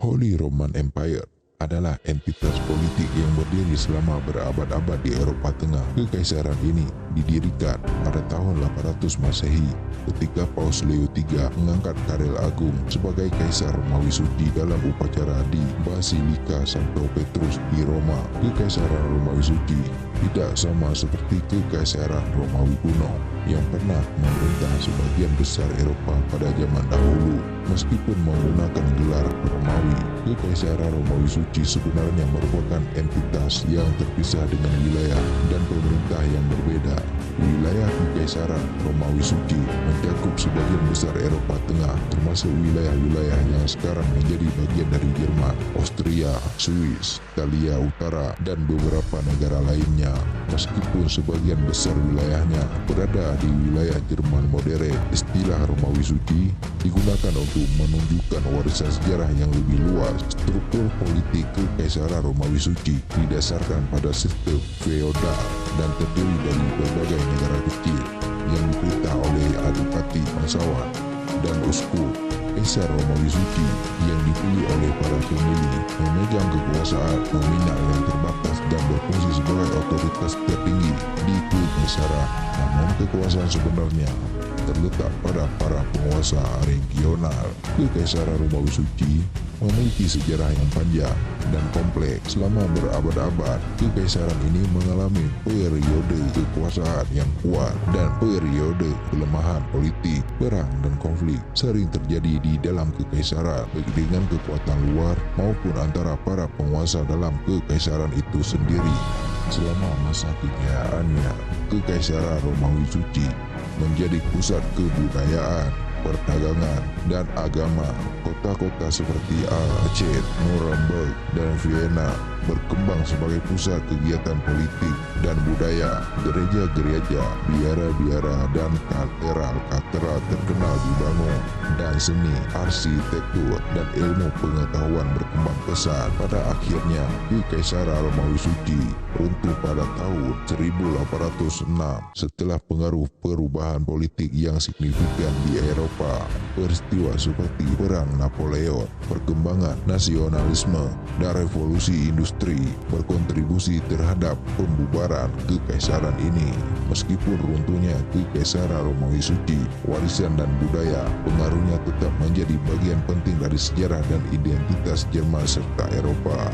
Holy Roman Empire adalah entitas politik yang berdiri selama berabad-abad di Eropa Tengah. Kekaisaran ini didirikan pada tahun 800 Masehi ketika Paus Leo III mengangkat Karel Agung sebagai Kaisar Romawi Suci dalam upacara di Basilika Santo Petrus di Roma. Kekaisaran Romawi Suci tidak sama seperti Kekaisaran Romawi kuno yang pernah memerintah sebagian besar Eropa pada zaman dahulu. Meskipun menggunakan gelar Romawi, Kekaisaran Romawi Suci sebenarnya merupakan entitas yang terpisah dengan wilayah dan pemerintah yang berbeda. Wilayah Kekaisaran Romawi Suci mencakup sebagian besar Eropa Tengah, termasuk wilayah-wilayah yang sekarang menjadi bagian dari Jerman, Austria, Swiss, Italia Utara, dan beberapa negara lainnya. Meskipun sebagian besar wilayahnya berada di wilayah Jerman modern, istilah Romawi Suci digunakan untuk menunjukkan warisan sejarah yang lebih luas. Struktur politik Kekaisaran Romawi Suci didasarkan pada sistem feodal dan terdiri dari berbagai negara kecil yang diperintah oleh adipati bangsawan dan uskup. Kaisar Romawi Suci yang dipilih oleh para pemilih memegang kekuasaan nominal yang terbatas dan berfungsi sebagai otoritas tertinggi di kekaisaran. Namun kekuasaan sebenarnya terletak pada para penguasa regional. Kekaisaran Romawi Suci memiliki sejarah yang panjang dan kompleks. Selama berabad-abad, kekaisaran ini mengalami periode kekuasaan yang kuat dan periode kelemahan politik. Perang dan konflik sering terjadi di dalam kekaisaran, baik dengan kekuatan luar maupun antara para penguasa dalam kekaisaran itu sendiri. Selama masa kejayaannya, Kekaisaran Romawi Suci menjadi pusat kebudayaan, perdagangan, dan agama. Kota-kota seperti Aceh, Nuremberg, dan Vienna berkembang sebagai pusat kegiatan politik dan budaya. Gereja-gereja, biara-biara, dan katedral terkenal dibangun, dan seni, arsitektur, dan ilmu pengetahuan berkembang pesat. Pada akhirnya, Kekaisaran Romawi Suci runtuh pada tahun 1806 setelah pengaruh perubahan politik yang signifikan di Eropa. Peristiwa seperti Perang Napoleon, perkembangan nasionalisme, dan revolusi industri berkontribusi terhadap pembubaran kekaisaran ini. Meskipun runtuhnya Kekaisaran Romawi Suci, warisan dan budaya pengaruhnya tetap menjadi bagian penting dari sejarah dan identitas Jerman serta Eropa.